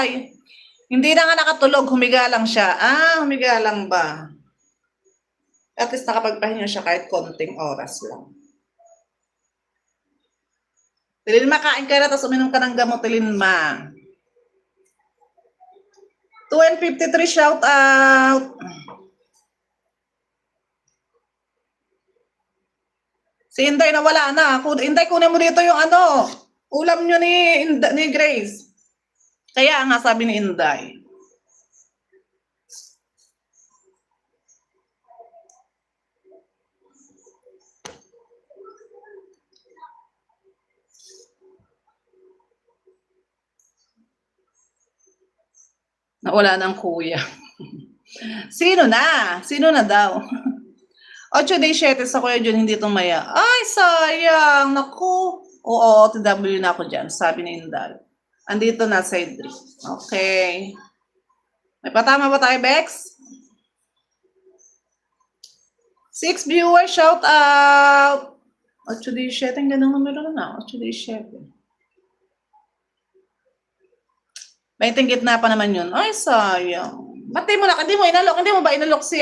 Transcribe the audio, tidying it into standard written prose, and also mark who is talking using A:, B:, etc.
A: Inday. Hindi na nga nakatulog, humiga lang siya. Humiga lang ba? At least nakapagpahinga siya kahit konting oras lang. Tilinma, kain ka na, tapos uminom ka ng gamot, Tilinma. 253 shout out. Si Inday nawala na. Inday, kunin mo dito yung ulam nyo ni Grace. Kaya nga sabi ni Inday. Nawala ng kuya. Sino na? Sino na daw? 8 day 7 sa Kuya Jun, hindi tumaya. Ay, sayang. Naku. Oo, OTW na ako dyan, sabi ni Inday. Andito na, side 3. Okay. May patama ba tayo, Bex? 6 viewers, shout out. 8 day 7, ganang numero na. 8 day 7. 20 gitna pa naman yun. Ay, sayang. Ba't di mo ba inalok si